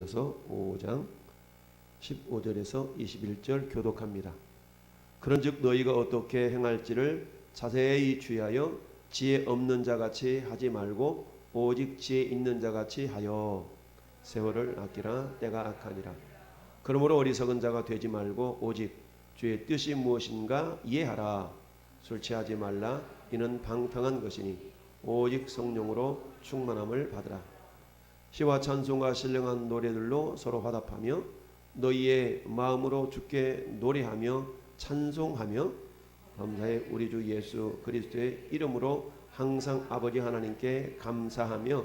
고린도전서 5장 15절에서 21절 교독합니다. 그런즉 너희가 어떻게 행할지를 자세히 주의하여 지혜 없는 자같이 하지 말고 오직 지혜 있는 자같이 하여 세월을 아끼라. 때가 악하니라. 그러므로 어리석은 자가 되지 말고 오직 주의 뜻이 무엇인가 이해하라. 술 취하지 말라. 이는 방탕한 것이니 오직 성령으로 충만함을 받으라. 시와 찬송과 신령한 노래들로 서로 화답하며 너희의 마음으로 주께 노래하며 찬송하며 감사해 우리 주 예수 그리스도의 이름으로 항상 아버지 하나님께 감사하며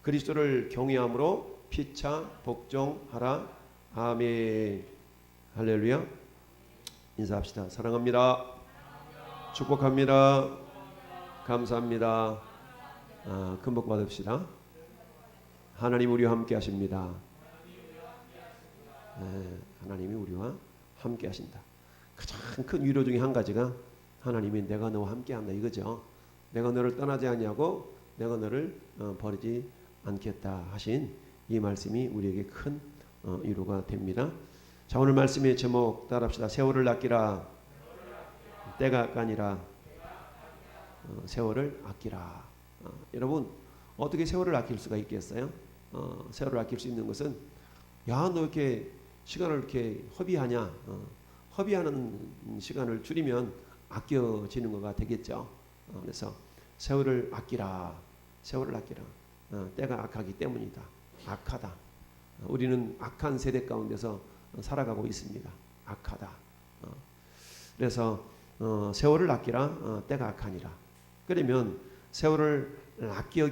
그리스도를 경외함으로 피차 복종하라. 아멘. 할렐루야. 인사합시다. 사랑합니다. 축복합니다. 감사합니다. 큰 복 받읍시다. 하나님 우리와 함께 하십니다. 하나님이 우리와 함께 하신다. 가장 큰 위로 중에 한 가지가 하나님이 내가 너와 함께 한다 이거죠. 내가 너를 떠나지 아니하고 내가 너를 버리지 않겠다 하신 이 말씀이 우리에게 큰 위로가 됩니다. 자, 오늘 말씀의 제목 따라합시다. 세월을 아끼라. 때가 아까니라. 세월을 아끼라. 여러분 어떻게 세월을 아낄 수가 있겠어요? 세월을 아낄 수 있는 것은 야 너 이렇게 시간을 이렇게 허비하냐? 허비하는 시간을 줄이면 아껴지는 거가 되겠죠. 그래서 세월을 아끼라. 세월을 아끼라. 때가 악하기 때문이다. 악하다. 우리는 악한 세대 가운데서 살아가고 있습니다. 악하다. 그래서 세월을 아끼라. 때가 악하니라. 그러면 세월을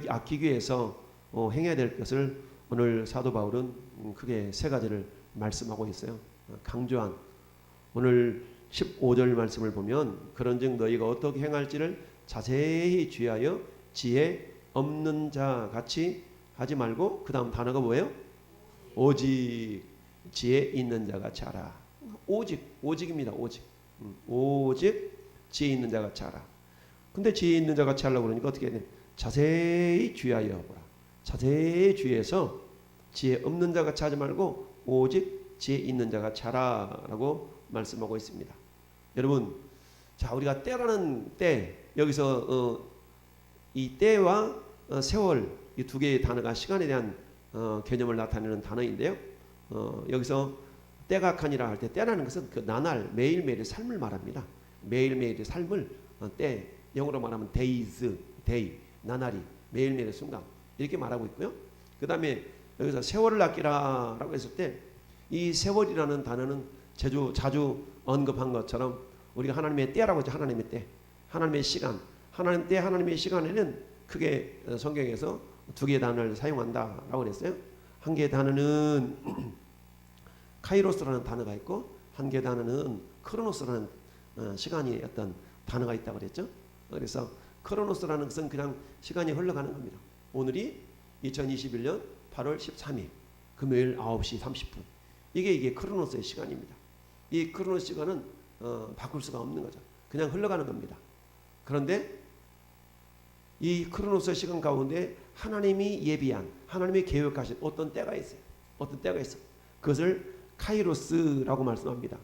아끼기 위해서 행해야 될 것을 오늘 사도 바울은 크게 세 가지를 말씀하고 있어요. 강조한 오늘 15절 말씀을 보면 그런즉 너희가 어떻게 행할지를 자세히 주의하여 지혜 없는 자 같이 하지 말고 그 다음 단어가 뭐예요? 오직 지혜 있는 자 같이 하라. 오직입니다. 오직 지혜 있는 자 같이 하라. 근데 지혜 있는 자 같이 하려고 그러니까 어떻게 해야 돼? 자세히 주의하여 보라. 자세히 주의해서 지혜 없는 자 같이 하지 말고 오직 지혜 있는 자 같이 하라라고 말씀하고 있습니다. 여러분, 자 우리가 때라는 때 여기서 이 때와 세월 이 두 개의 단어가 시간에 대한 개념을 나타내는 단어인데요. 여기서 때가 악하니라 할 때 때라는 것은 그 나날 매일매일의 삶을 말합니다. 매일매일의 삶을 때 영어로 말하면 days, day 나날이 매일매일의 순간 이렇게 말하고 있고요. 그 다음에 여기서 세월을 아끼라라고 했을 때 이 세월이라는 단어는 자주 언급한 것처럼 우리가 하나님의 때라고 하죠. 하나님의 때, 하나님의 시간, 하나님 때, 하나님의 시간에는 크게 성경에서 두 개의 단어를 사용한다라고 그랬어요. 한 개의 단어는 카이로스라는 단어가 있고 한 개의 단어는 크로노스라는 시간이 어떤 단어가 있다고 그랬죠. 그래서 크로노스라는 것은 그냥 시간이 흘러가는 겁니다. 오늘이 2021년 8월 13일 금요일 9시 30분 이게 크로노스의 시간입니다. 이 크로노스 시간은 바꿀 수가 없는 거죠. 그냥 흘러가는 겁니다. 그런데 이 크로노스 시간 가운데 하나님이 예비한 하나님이 계획하신 어떤 때가 있어요. 어떤 때가 있어. 그것을 카이로스라고 말씀합니다.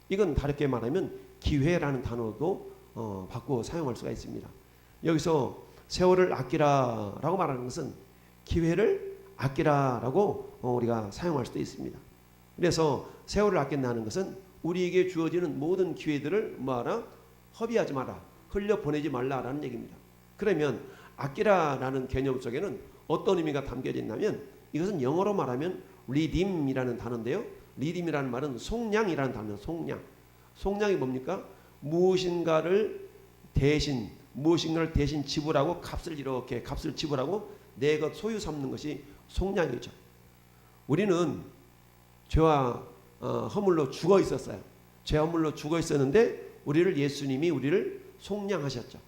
이건 다르게 말하면 기회라는 단어도 바꾸어 사용할 수가 있습니다. 여기서 세월을 아끼라라고 말하는 것은 기회를 아끼라라고 우리가 사용할 수도 있습니다. 그래서 세월을 아낀다는 것은 우리에게 주어지는 모든 기회들을 뭐하라? 허비하지 마라. 흘려보내지 말라라는 얘기입니다. 그러면 아끼라라는 개념 속에는 어떤 의미가 담겨져 있냐면 이것은 영어로 말하면 redeem이라는 단어인데요. redeem이라는 말은 속량이라는 단어예요. 속량이 뭡니까? 무엇인가를 대신 지불하고 값을 지불하고 내 것 소유 삼는 것이 속량이죠. 우리는 죄와 허물로 죽어 있었어요. 죄 허물로 죽어 있었는데 예수님이 우리를 속량하셨죠.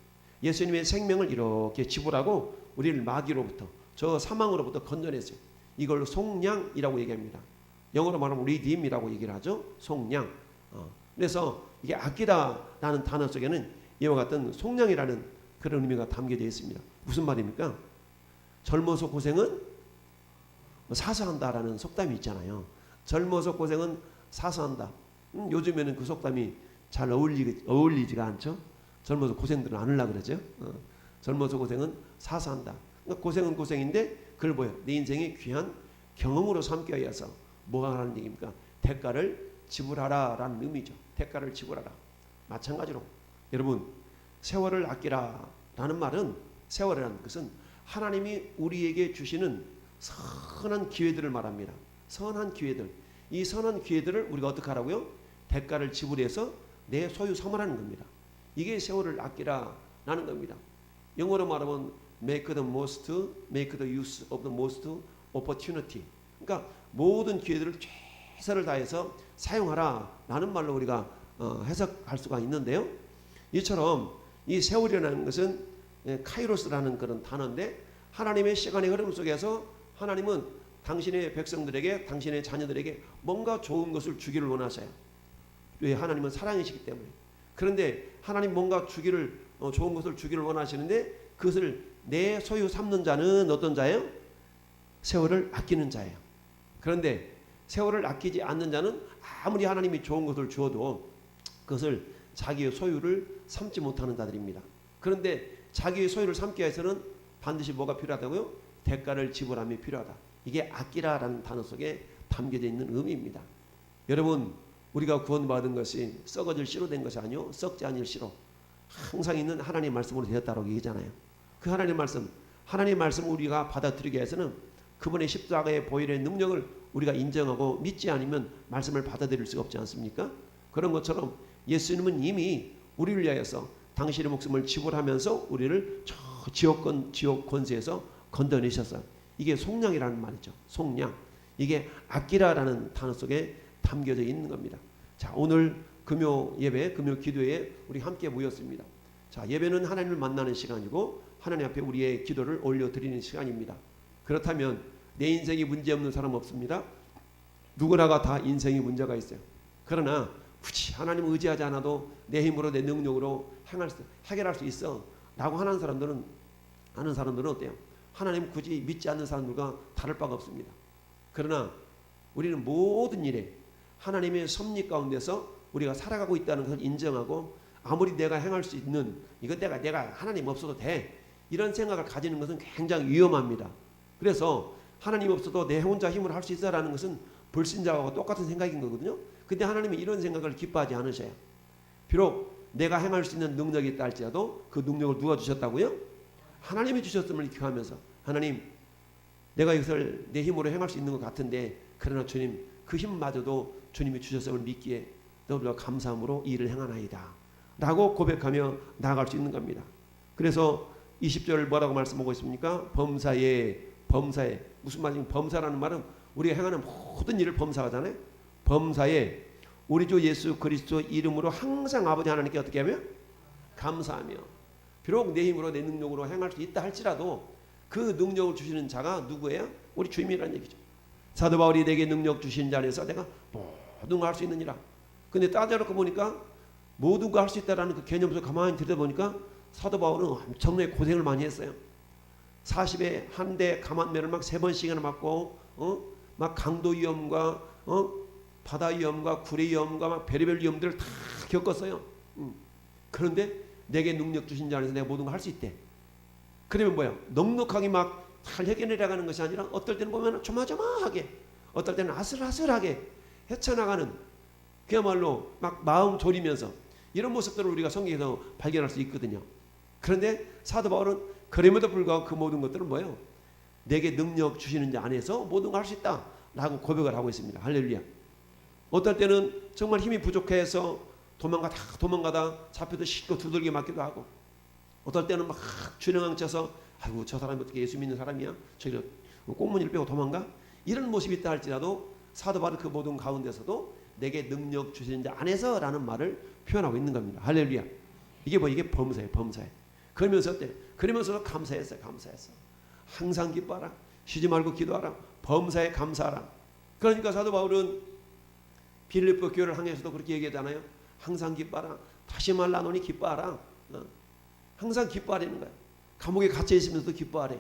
예수님의 생명을 이렇게 지불하고 우리를 마귀로부터 저 사망으로부터 건져냈어요. 이걸 속량이라고 얘기합니다. 영어로 말하면 redeem이라고 얘기를 하죠. 속량. 그래서 이게 아끼다라는 단어 속에는 이와 같은 속량이라는 그런 의미가 담겨져 있습니다. 무슨 말입니까? 젊어서 고생은 사서한다라는 속담이 있잖아요. 젊어서 고생은 사서한다. 요즘에는 그 속담이 잘 어울리지가 않죠. 젊어서 고생들은 안 하려고 그러죠. 젊어서 고생은 사서한다. 그러니까 고생은 고생인데 그걸 뭐야? 내 인생의 귀한 경험으로 삼기 위해서 뭐가 하는 얘기입니까? 대가를 지불하라라는 의미죠. 대가를 지불하라. 마찬가지로 여러분 세월을 아끼라라는 말은 세월이라는 것은 하나님이 우리에게 주시는 선한 기회들을 말합니다. 선한 기회들. 이 선한 기회들을 우리가 어떻게 하라고요? 대가를 지불해서 내 소유 삼으라는 겁니다. 이게 세월을 아끼라라는 겁니다. 영어로 말하면 make the most, make the use of the most opportunity. 그러니까 모든 기회들을 최선을 다해서 사용하라라는 말로 우리가 해석할 수가 있는데요. 이처럼 이 세월이라는 것은 카이로스라는 그런 단어인데 하나님의 시간의 흐름 속에서 하나님은 당신의 백성들에게 당신의 자녀들에게 뭔가 좋은 것을 주기를 원하세요. 왜? 하나님은 사랑이시기 때문에. 그런데 하나님 뭔가 주기를 좋은 것을 주기를 원하시는데 그것을 내 소유 삼는 자는 어떤 자예요? 세월을 아끼는 자예요. 그런데 세월을 아끼지 않는 자는 아무리 하나님이 좋은 것을 주어도 그것을 자기의 소유를 삼지 못하는 자들입니다. 그런데 자기의 소유를 삼기 위해서는 반드시 뭐가 필요하다고요? 대가를 지불함이 필요하다. 이게 아끼라라는 단어 속에 담겨져 있는 의미입니다. 여러분 우리가 구원받은 것이 썩어질 씨로 된 것이 아니요 썩지 않을 씨로 항상 있는 하나님의 말씀으로 되었다고 얘기잖아요. 그 하나님의 말씀 우리가 받아들이기 위해서는 그분의 십자가의 보혈의 능력을 우리가 인정하고 믿지 않으면 말씀을 받아들일 수가 없지 않습니까? 그런 것처럼 예수님은 이미 우리를 위하여서 당신의 목숨을 지불하면서 우리를 저 지옥 권세에서 건져내셨어요. 이게 속량이라는 말이죠. 속량. 이게 아끼라라는 단어 속에 담겨져 있는 겁니다. 자, 오늘 금요 예배, 금요 기도에 우리 함께 모였습니다. 자, 예배는 하나님을 만나는 시간이고 하나님 앞에 우리의 기도를 올려드리는 시간입니다. 그렇다면 내 인생이 문제없는 사람 없습니다. 누구나가 다 인생이 문제가 있어요. 그러나 굳이 하나님을 의지하지 않아도 내 힘으로 내 능력으로 해결할 수 있어 라고 하는 사람들은 어때요? 하나님 굳이 믿지 않는 사람들과 다를 바가 없습니다. 그러나 우리는 모든 일에 하나님의 섭리 가운데서 우리가 살아가고 있다는 것을 인정하고 아무리 내가 행할 수 있는 이건 내가 하나님 없어도 돼 이런 생각을 가지는 것은 굉장히 위험합니다. 그래서 하나님 없어도 내 혼자 힘으로 할 수 있어라는 것은 불신자하고 똑같은 생각인 거거든요. 근데 하나님은 이런 생각을 기뻐하지 않으셔요. 비록 내가 행할 수 있는 능력이 있다 할지라도 그 능력을 누가 주셨다고요? 하나님이 주셨음을 기억하면서 하나님 내가 이것을 내 힘으로 행할 수 있는 것 같은데 그러나 주님 그 힘마저도 주님이 주셨음을 믿기에 너무나 감사함으로 이 일을 행하나이다 라고 고백하며 나아갈 수 있는 겁니다. 그래서 20절 뭐라고 말씀하고 있습니까? 범사에 무슨 말이냐? 범사라는 말은 우리가 행하는 모든 일을 범사하잖아요. 범사에 우리 주 예수 그리스도 이름으로 항상 아버지 하나님께 어떻게 하며? 감사하며 비록 내 힘으로 내 능력으로 행할 수 있다 할지라도 그 능력을 주시는 자가 누구예요? 우리 주님이라는 얘기죠. 사도 바울이 내게 능력 주신 자 안에서 내가 모든 걸 할 수 있느니라. 근데 따져놓고 보니까 모든 걸 할 수 있다라는 그 개념에서 가만히 들여다보니까 사도 바울은 엄청나게 고생을 많이 했어요. 40에 한 대 감한매를 막 3번씩이나 맞고 막 강도 위험과 바다 위험과 구레 위험과 막 별의별 위험들을 다 겪었어요. 그런데 내게 능력 주신 자 안에서 내가 모든 걸 할 수 있대. 그러면 뭐야? 넉넉하게 막 잘 해결해나가는 것이 아니라 어떨 때는 보면 조마조마하게 어떨 때는 아슬아슬하게 헤쳐나가는 그야말로 막 마음 졸이면서 이런 모습들을 우리가 성경에서 발견할 수 있거든요. 그런데 사도 바울은 그럼에도 불구하고 그 모든 것들은 뭐예요? 내게 능력 주시는 자 안에서 모든 걸 할 수 있다 라고 고백을 하고 있습니다. 할렐루야. 어떨 때는 정말 힘이 부족해서 도망가다 잡혀도 싣고 두들겨 맞기도 하고 어떨 때는 막 주렁앉혀서 아이고 저 사람이 어떻게 예수 믿는 사람이야? 저기 꽁무니를 빼고 도망가? 이런 모습이 있다 할지라도 사도 바울은 그 모든 가운데서도 내게 능력 주시는 자 안에서 라는 말을 표현하고 있는 겁니다. 할렐루야. 이게 범사예요. 범사예요. 그러면서 어때? 그러면서도 감사했어요. 항상 기뻐하라. 쉬지 말고 기도하라. 범사에 감사하라. 그러니까 사도 바울은 빌립보 교회를 향해서도 그렇게 얘기하잖아요. 항상 기뻐하라. 다시 말하노니 기뻐하라. 항상 기뻐하라는 거야. 감옥에 갇혀 있으면서도 기뻐하래.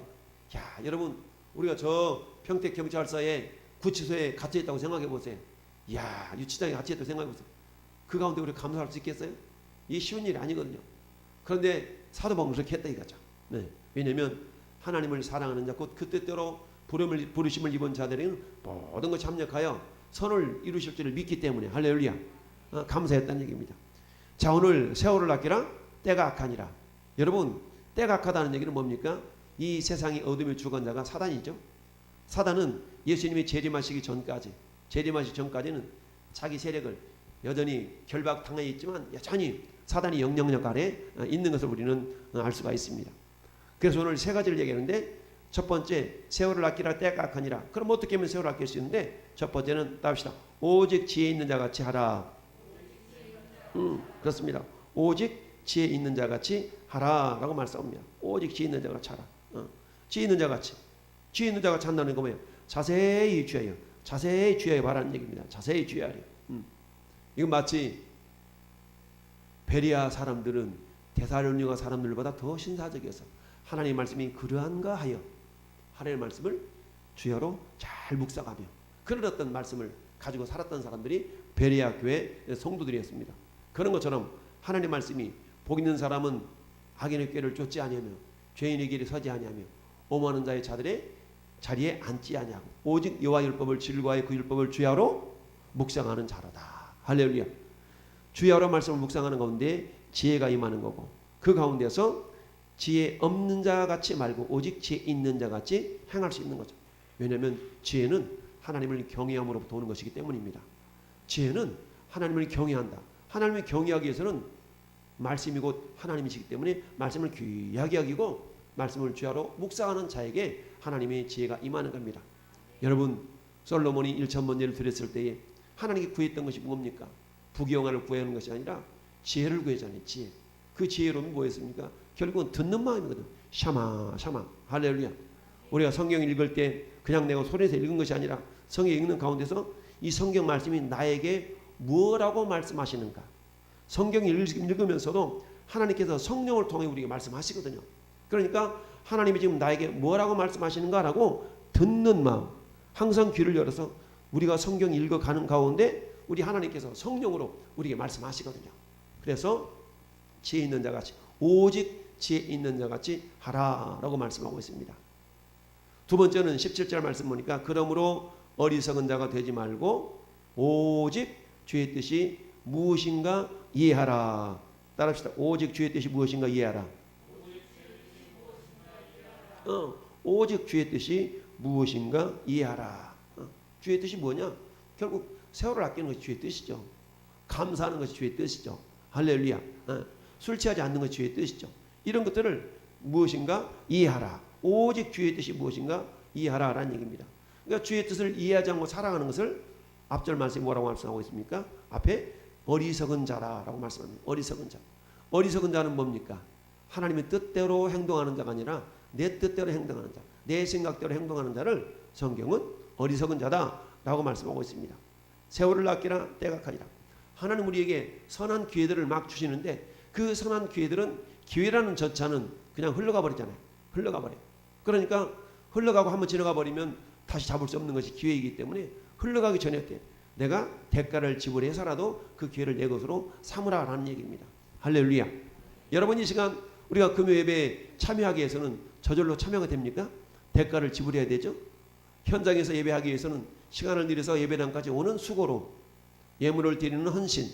야, 여러분 우리가 저 평택경찰서에 구치소에 갇혀 있다고 생각해 보세요. 이야, 유치장에 갇혀 있다고 생각해 보세요. 그 가운데 우리가 감사할 수 있겠어요? 이게 쉬운 일이 아니거든요. 그런데 사도 바울은 그렇게 했다 이거죠. 네. 왜냐하면 하나님을 사랑하는 자, 곧 그 뜻대로 부르심을 입은 자들은 모든 것이 합력하여 선을 이루실 줄을 믿기 때문에 할렐루야. 감사했다는 얘기입니다. 자, 오늘 세월을 아끼라 때가 악하니라. 여러분, 때가 악하다는 얘기는 뭡니까? 이 세상의 어둠의 주관자가 사단이죠. 사단은 예수님이 재림하시기 전까지는 자기 세력을 여전히 결박당해 있지만 여전히 사단이 영향력 아래 있는 것을 우리는 알 수가 있습니다. 그래서 오늘 세 가지를 얘기하는데, 첫 번째, 세월을 아끼라 때가 악하니라. 그럼 어떻게 하면 세월을 아낄 수 있는데, 첫 번째는 따봅시다. 오직 지혜 있는 자 같이 하라. 그렇습니다. 오직 지혜 있는 자 같이 하라라고 말씀합니다. 오직 지혜 있는 자 같이 하라. 지혜 있는 자 같이. 지혜 있는 자가 찬다는 거 뭐예요? 자세히 주의하여. 자세히 주의하여 바라는 얘기입니다. 자세히 주의하려. 이건 마치 베리아 사람들은 데살로니가 사람들보다 더 신사적이어서 하나님의 말씀이 그러한가 하여 하나님의 말씀을 주여로 잘 묵상하며 그런 어떤 말씀을 가지고 살았던 사람들이 베리아 교회 성도들이었습니다. 그런 것처럼 하나님의 말씀이 복 있는 사람은 악인의 꾀를 쫓지 아니하며 죄인의 길에 서지 아니하며 오만한 자의 자리에 앉지 아니하고 오직 여호와 율법을 즐거워하여 그 율법을 주야로 묵상하는 자로다. 할렐루야. 주야로 말씀을 묵상하는 가운데 지혜가 임하는 거고, 그 가운데서 지혜 없는 자 같이 말고 오직 지혜 있는 자 같이 행할 수 있는 거죠. 왜냐하면 지혜는 하나님을 경외함으로부터 오는 것이기 때문입니다. 지혜는 하나님을 경외한다. 하나님을 경외하기 위해서는 말씀이 곧 하나님이시기 때문에 말씀을 귀하게 여기고 말씀을 주야로 묵상하는 자에게 하나님의 지혜가 임하는 겁니다. 여러분, 솔로몬이 1,000번제를 드렸을 때에 하나님께 구했던 것이 뭡니까? 부귀영화를 구하는 것이 아니라 지혜를 구했잖아요. 지혜. 그 지혜로움이 뭐였습니까? 결국은 듣는 마음이거든. 샤마 할렐루야. 우리가 성경 읽을 때 그냥 내가 소리내서 읽은 것이 아니라 성경 읽는 가운데서 이 성경 말씀이 나에게 뭐라고 말씀하시는가. 성경 읽으면서도 하나님께서 성령을 통해 우리에게 말씀하시거든요. 그러니까 하나님이 지금 나에게 뭐라고 말씀하시는가라고 듣는 마음, 항상 귀를 열어서 우리가 성경 읽어가는 가운데 우리 하나님께서 성령으로 우리에게 말씀하시거든요. 그래서 지혜 있는 자같이, 오직 지혜 있는 자같이 하라라고 말씀하고 있습니다. 두 번째는 17절 말씀 보니까 그러므로 어리석은 자가 되지 말고 오직 주의 뜻이 무엇인가 이해하라. 따라합시다. 오직 주의 뜻이 무엇인가 이해하라. 오직 주의 뜻이 무엇인가 이해하라. 주의 뜻이 뭐냐? 결국 세월을 아끼는 것이 주의 뜻이죠. 감사하는 것이 주의 뜻이죠. 할렐루야. 술 취하지 않는 것이 주의 뜻이죠. 이런 것들을 무엇인가 이해하라. 오직 주의 뜻이 무엇인가 이해하라라는 얘기입니다. 그러니까 주의 뜻을 이해하지 않고 살아가는 것을 앞절 말씀이 뭐라고 말씀하고 있습니까? 앞에 어리석은 자라라고 말씀합니다. 어리석은 자. 어리석은 자는 뭡니까? 하나님의 뜻대로 행동하는 자가 아니라 내 뜻대로 행동하는 자, 내 생각대로 행동하는 자를 성경은 어리석은 자다라고 말씀하고 있습니다. 세월을 아끼라 때가 악하니라. 하나님 우리에게 선한 기회들을 막 주시는데 그 선한 기회들은 기회라는 저차는 그냥 흘러가 버리잖아요. 흘러가 버려요. 그러니까 흘러가고 한번 지나가 버리면 다시 잡을 수 없는 것이 기회이기 때문에 흘러가기 전에 내가 대가를 지불해서라도 그 기회를 내 것으로 삼으라라는 얘기입니다. 할렐루야. 여러분, 이 시간 우리가 금요 예배에 참여하기 위해서는 저절로 참여가 됩니까? 대가를 지불해야 되죠. 현장에서 예배하기 위해서는 시간을 들여서 예배당까지 오는 수고로 예물을 드리는 헌신,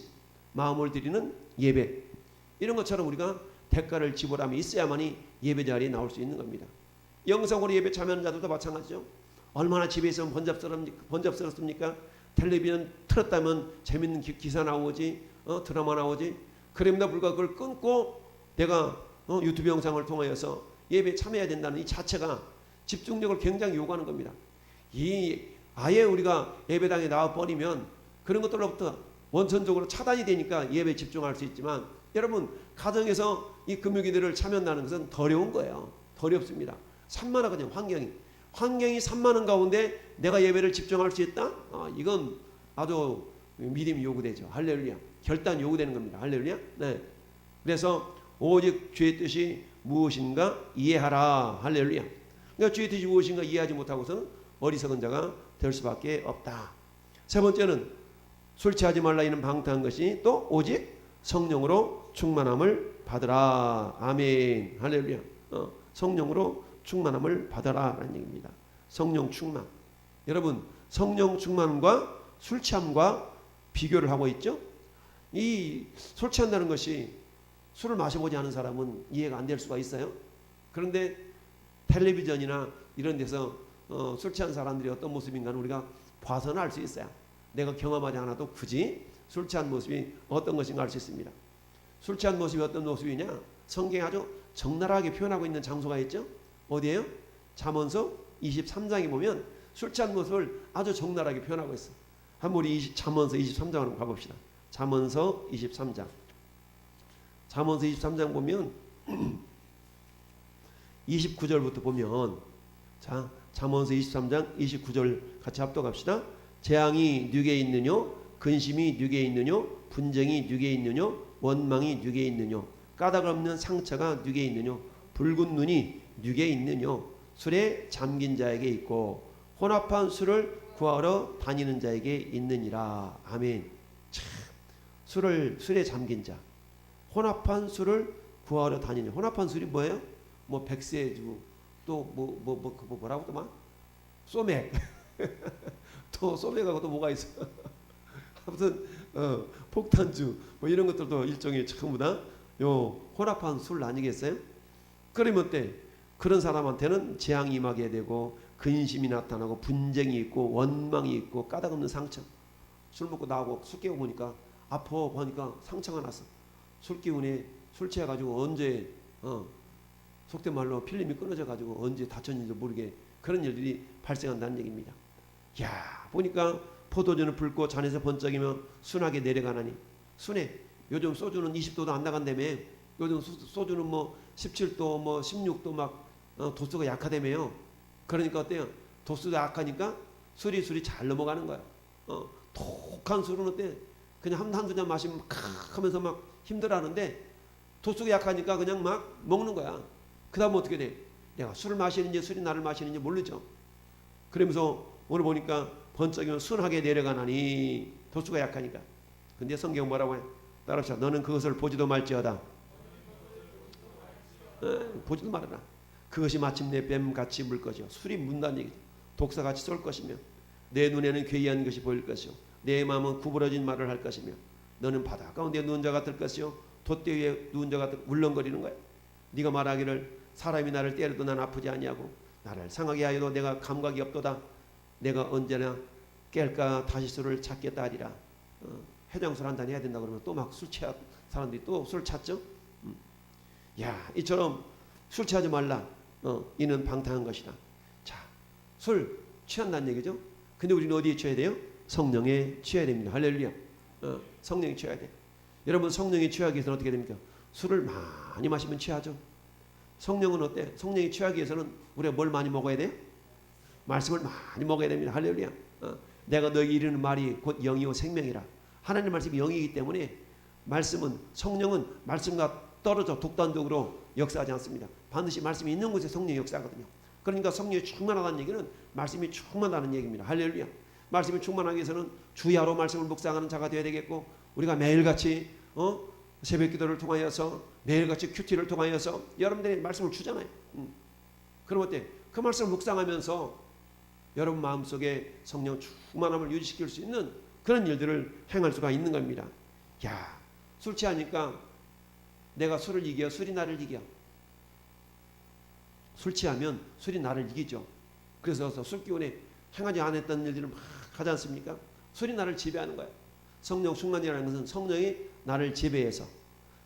마음을 드리는 예배, 이런 것처럼 우리가 대가를 지불함이 있어야만이 예배 자리에 나올 수 있는 겁니다. 영상으로 예배 참여하는 자들도 마찬가지죠. 얼마나 집에 있으면 번잡스럽습니까? 텔레비전 틀었다면 재밌는 기사 나오지, 드라마 나오지. 그럼에도 불구하고 그걸 끊고 내가 유튜브 영상을 통하여서 예배에 참여해야 된다는 이 자체가 집중력을 굉장히 요구하는 겁니다. 아예 우리가 예배당에 나와 버리면 그런 것들로부터 원천적으로 차단이 되니까 예배에 집중할 수 있지만, 여러분, 가정에서 이 금요기도를 참여한다는 것은 더러운 거예요. 더럽습니다. 산만하거든요. 환경이 산만한 가운데 내가 예배를 집중할 수 있다? 이건 아주 믿음이 요구되죠. 할렐루야. 결단 요구되는 겁니다. 할렐루야. 네. 그래서 오직 주의 뜻이 무엇인가 이해하라. 할렐루야. 그러니까 주의 뜻이 무엇인가 이해하지 못하고서는 어리석은 자가 될 수밖에 없다. 세 번째는 술 취하지 말라 이는 방탕한 것이 또 오직 성령으로 충만함을 받으라. 아멘. 할렐루야. 성령으로 충만함을 받아라라는 얘기입니다. 성령 충만. 여러분 성령 충만과 술 취함과 비교를 하고 있죠. 이 술 취한다는 것이 술을 마셔보지 않은 사람은 이해가 안 될 수가 있어요. 그런데 텔레비전이나 이런 데서 술 취한 사람들이 어떤 모습인가는 우리가 봐서는 알 수 있어요. 내가 경험하지 않아도 굳이 술 취한 모습이 어떤 것인가 알 수 있습니다. 술 취한 모습이 어떤 모습이냐? 성경에 아주 적나라하게 표현하고 있는 장소가 있죠. 어디예요? 잠언서 23장에 보면 술 취한 모습을 아주 적나라하게 표현하고 있어요. 한번 우리 잠언서 23장으로 한번 가봅시다. 잠언서 23장. 잠언서 23장 보면 29절부터 보면 자 잠언서 23장 29절 같이 합독합시다. 재앙이 누게 있느뇨? 근심이 누게 있느뇨? 분쟁이 누게 있느뇨? 원망이 누게 있느뇨? 까닭 없는 상처가 누게 있느뇨? 붉은 눈이 누게 있느뇨? 술에 잠긴 자에게 있고 혼합한 술을 구하러 다니는 자에게 있느니라. 아멘. 참, 술에 잠긴 자, 혼합한 술을 구하러 다니는. 혼합한 술이 뭐예요? 뭐 백세주, 또 뭐라고 또 막 소맥, 또 소맥하고 또 뭐가 있어? 아무튼 폭탄주 뭐 이런 것들도 일종의 전부 다 요 혼합한 술 아니겠어요? 그러면 어때? 그런 사람한테는 재앙이 임하게 되고 근심이 나타나고 분쟁이 있고 원망이 있고 까닭 없는 상처. 술 먹고 나오고 술 깨고 보니까 아파 보니까 상처가 났어. 술 기운에 술 취해가지고 언제 속된 말로 필름이 끊어져가지고 언제 다쳤는지 모르게 그런 일들이 발생한다는 얘기입니다. 야 보니까 포도주는 붉고 잔에서 번쩍이며 순하게 내려가나니. 순해. 요즘 소주는 20도도 안 나간다며. 요즘 소주는 뭐 17도 뭐 16도 막 도수가 약하다며요. 그러니까 어때요? 도수가 약하니까 술이 잘 넘어가는 거야. 독한 술은 어때? 그냥 한두 잔 마시면 칵 하면서 막 힘들어하는데 도수가 약하니까 그냥 막 먹는 거야. 그 다음 어떻게 돼? 내가 술을 마시는지 술이 나를 마시는지 모르죠. 그러면서 오늘 보니까 번쩍이면 순하게 내려가나니. 도수가 약하니까. 근데 성경 뭐라고 해? 따라합시다. 너는 그것을 보지도 말지어다. 보지도 말아라. 그것이 마침내 뱀같이 물 것이요. 술이 문다는 얘기죠. 독사같이 쏠 것이며 내 눈에는 괴이한 것이 보일 것이요. 내 마음은 구부러진 말을 할 것이며 너는 바다 가운데 누운 자 같을 것이요. 돛대 위에 누운 자 같을 울렁거리는 거야. 네가 말하기를 사람이 나를 때려도 난 아프지 아니하고 나를 상하게 하여도 내가 감각이 없도다. 내가 언제나 깰까 다시 술을 찾겠다 하리라. 해장술 한 잔 해야 된다 그러면 또 막 술 취한 사람들이 또 술 찾죠. 야 이처럼 술 취하지 말라. 이는 방탕한 것이다. 자, 술 취한다는 얘기죠. 근데 우리는 어디에 취해야 돼요? 성령에 취해야 됩니다. 할렐루야. 성령에 취해야 돼. 여러분 성령에 취하기 위해서는 어떻게 됩니까? 술을 많이 마시면 취하죠. 성령은 어때? 성령에 취하기 위해서는 우리가 뭘 많이 먹어야 돼요? 말씀을 많이 먹어야 됩니다. 할렐루야. 내가 너에게 이르는 말이 곧 영이요 생명이라. 하나님 말씀이 영이기 때문에 말씀은 성령은 말씀과 떨어져 독단적으로 역사하지 않습니다. 반드시 말씀이 있는 곳에 성령이 역사하거든요. 그러니까 성령이 충만하다는 얘기는 말씀이 충만하다는 얘기입니다. 할렐루야. 말씀이 충만하기 위해서는 주야로 말씀을 묵상하는 자가 되어야 되겠고 우리가 매일같이 새벽 기도를 통하여서 매일같이 큐티를 통하여서 여러분들이 말씀을 주잖아요. 그럼 어때? 그 말씀을 묵상하면서 여러분 마음속에 성령 충만함을 유지시킬 수 있는 그런 일들을 행할 수가 있는 겁니다. 야, 술 취하니까 내가 술을 이겨 술이 나를 이겨. 술 취하면 술이 나를 이기죠. 그래서 술 기운에 행하지 않았던 일들을 막 하지 않습니까? 술이 나를 지배하는 거예요. 성령 충만이라는 것은 성령이 나를 지배해서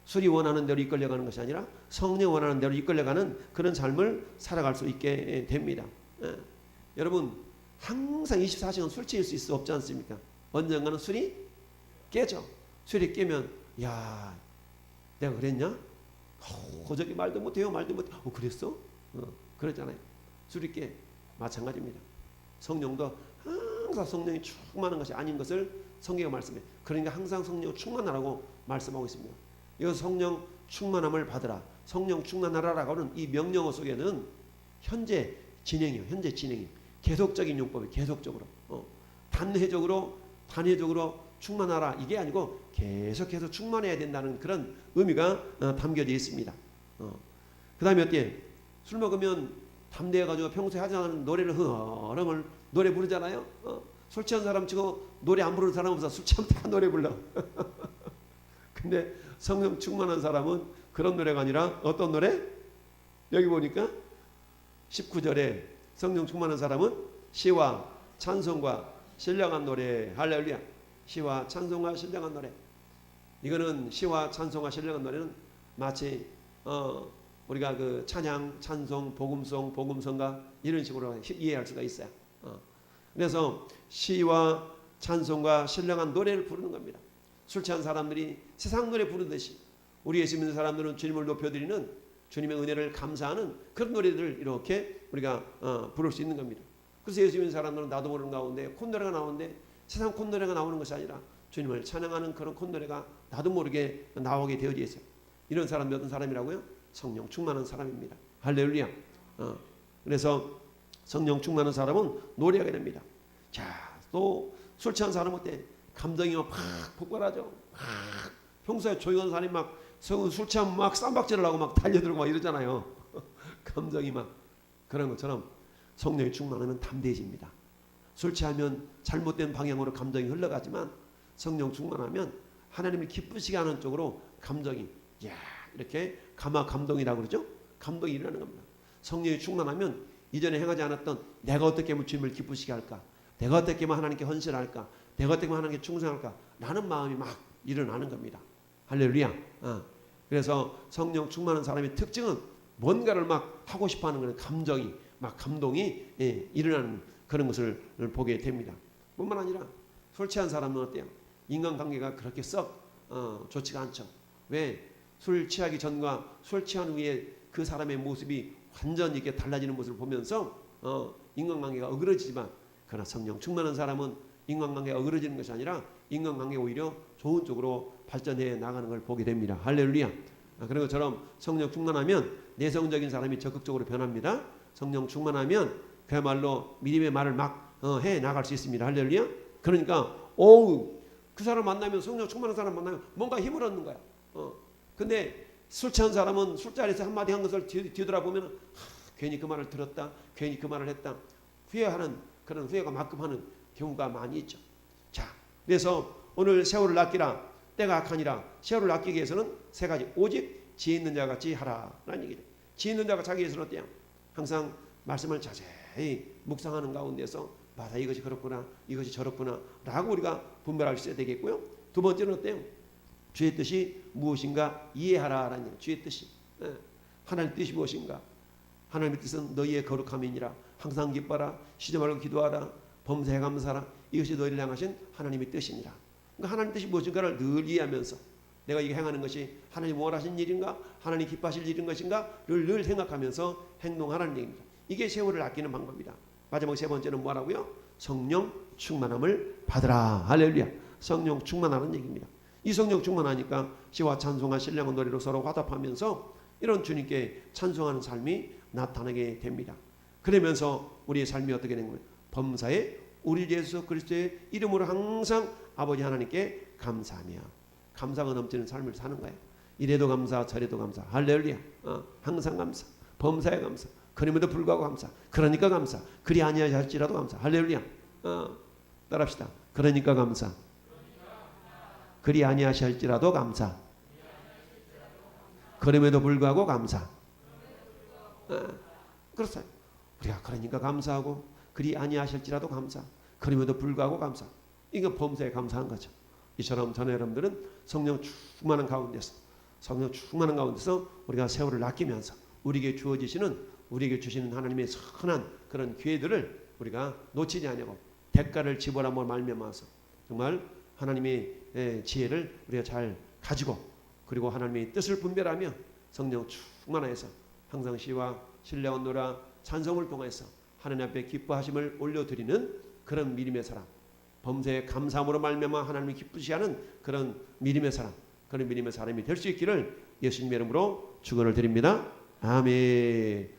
술이 원하는 대로 이끌려가는 것이 아니라 성령이 원하는 대로 이끌려가는 그런 삶을 살아갈 수 있게 됩니다. 여러분 항상 24시간 술 취할 수 있어 없지 않습니까? 언젠가는 술이 깨져. 술이 깨면 야 내가 그랬냐? 어저께 말도 못해요. 말도 못해. 그랬어? 그랬잖아요. 술이 깨. 마찬가지입니다. 성령도 항상 성령이 충만한 것이 아닌 것을 성경이 말씀해요. 그러니까 항상 성령 충만하라고 말씀하고 있습니다. 이거 성령 충만함을 받으라. 성령 충만하라라고 하는 이 명령어 속에는 현재 진행이에요. 현재 진행이. 계속적인 용법이 계속적으로 단회적으로 충만하라 이게 아니고 계속해서 충만해야 된다는 그런 의미가 담겨져 있습니다. 그 다음에 어때요? 술 먹으면 담대해가지고 평소에 하지 않은 노래를 흐르면 노래 부르잖아요. 술 취한 사람 치고 노래 안 부르는 사람 없어. 술 취하면 다 노래 불러. 근데 성령 충만한 사람은 그런 노래가 아니라 어떤 노래? 여기 보니까 19절에 성령 충만한 사람은 시와 찬송과 신령한 노래. 할렐루야. 시와 찬송과 신령한 노래. 이거는 시와 찬송과 신령한 노래는 마치 우리가 그 찬양, 찬송, 복음송, 복음성가 이런 식으로 이해할 수가 있어요. 그래서 시와 찬송과 신령한 노래를 부르는 겁니다. 술 취한 사람들이 세상 노래 부르듯이 우리 예수 믿는 사람들은 주님을 높여드리는 주님의 은혜를 감사하는 그런 노래들을 이렇게 우리가 부를 수 있는 겁니다. 그래서 예수 믿는 사람들은 나도 모르는 가운데 콧노래가 나오는데 세상 콧노래가 나오는 것이 아니라 주님을 찬양하는 그런 콧노래가 나도 모르게 나오게 되어져 있어요. 이런 사람이 어떤 사람이라고요? 성령 충만한 사람입니다. 할렐루야. 그래서 성령 충만한 사람은 노래하게 됩니다. 자, 또 술 취한 사람은 어때? 감정이 막 폭발하죠. 평소에 조용한 사람이 막 술 취하면 막 쌈박질을 하고 막 달려들고 막 이러잖아요. 감정이 막 그런 것처럼 성령이 충만하면 담대해집니다. 술 취하면 잘못된 방향으로 감정이 흘러가지만 성령 충만하면 하나님을 기쁘시게 하는 쪽으로 감정이 이렇게 감동이라고 그러죠. 감동이 일어나는 겁니다. 성령이 충만하면 이전에 행하지 않았던 내가 어떻게 하면 주님을 기쁘시게 할까, 내가 어떻게 하면 하나님께 헌신할까, 내가 어떻게 하면 하나님께 충성할까 라는 마음이 막 일어나는 겁니다. 할렐루야. 그래서 성령 충만한 사람의 특징은 뭔가를 막 하고 싶어하는 그런 감정이 막 감동이 일어나는 그런 것을 보게 됩니다. 뿐만 아니라 술 취한 사람은 어때요? 인간관계가 그렇게 썩 좋지가 않죠. 왜? 술 취하기 전과 술 취한 후에 그 사람의 모습이 완전히 이렇게 달라지는 모습을 보면서 인간관계가 어그러지지만 그러나 성령 충만한 사람은 인간관계가 어그러지는 것이 아니라 인간관계가 오히려 좋은 쪽으로 발전해 나가는 걸 보게 됩니다. 할렐루야. 그런 것처럼 성령 충만하면 내성적인 사람이 적극적으로 변합니다. 성령 충만하면 그야말로 믿음의 말을 막 해 나갈 수 있습니다. 할렐루야. 그러니까 그 사람 만나면 성령 충만한 사람 만나면 뭔가 힘을 얻는 거야. 근데 술 취한 사람은 술자리에서 한마디 한 것을 뒤돌아보면 괜히 그 말을 들었다, 괜히 그 말을 했다, 후회하는 그런 후회가 만급하는 경우가 많이 있죠. 자, 그래서 오늘 세월을 아끼라, 때가 악하니라. 세월을 아끼기 위해서는 세 가지. 오직 지혜 있는 자 같이 하라라는 얘기죠. 지혜 있는 자가 자기 위해서는 어때요? 항상 말씀을 자세히 묵상하는 가운데서 맞아, 이것이 그렇구나, 이것이 저렇구나 라고 우리가 분별할 수 있어야 되겠고요. 두 번째는 어때요? 주의 뜻이 무엇인가 이해하라라는 얘기예요. 주의 뜻이. 하나님의 뜻이 무엇인가? 하나님의 뜻은 너희의 거룩함이니라. 항상 기뻐라. 쉬지 말고 기도하라. 범사에 감사하라. 이것이 너희를 향하신 하나님의 뜻이니라. 그러니까 하나님의 뜻이 무엇인가를 늘 이해하면서 내가 이거 행하는 것이 하나님 원하신 일인가? 하나님 기뻐하실 일인 것인가를 늘 생각하면서 행동하라는 얘기입니다. 이게 세월을 아끼는 방법이다. 마지막 세 번째는 뭐라고요? 성령 충만함을 받으라. 할렐루야. 성령 충만하는 얘기입니다. 이 성령 충만하니까 시와 찬송과 신령한 노래로 서로 화답하면서 이런 주님께 찬송하는 삶이 나타나게 됩니다. 그러면서 우리의 삶이 어떻게 된 거예요? 범사에 우리 예수 그리스도의 이름으로 항상 아버지 하나님께 감사하며 감사가 넘치는 삶을 사는 거예요. 이래도 감사 저래도 감사. 할렐루야. 항상 감사. 범사에 감사. 그럼에도 불구하고 감사. 그러니까 감사. 그리 아니하실지라도 감사. 할렐루야. 따라합시다. 그러니까 감사. 그리 아니하실지라도 감사. 그럼에도 불구하고 감사. 그렇어요. 우리가 그러니까 감사하고 그리 아니하실지라도 감사. 그럼에도 불구하고 감사. 이건 범사에 감사한 거죠. 이처럼 저는 여러분들은 성령 충만한 가운데서 우리가 세월을 아끼면서 우리에게 주시는 하나님의 선한 그런 기회들을 우리가 놓치지 않고 대가를 지불함으로 말미암아서 정말 하나님의 지혜를 우리가 잘 가지고 그리고 하나님의 뜻을 분별하며 성령 충만해서 항상 시와 신령한 노래 찬송을 통해서 하나님 앞에 기뻐하심을 올려드리는 그런 믿음의 사람, 범사에 감사함으로 말미암아 하나님이 기쁘시 하는 그런 믿음의 사람, 그런 믿음의 사람이 될 수 있기를 예수님의 이름으로 축원을 드립니다. 아멘.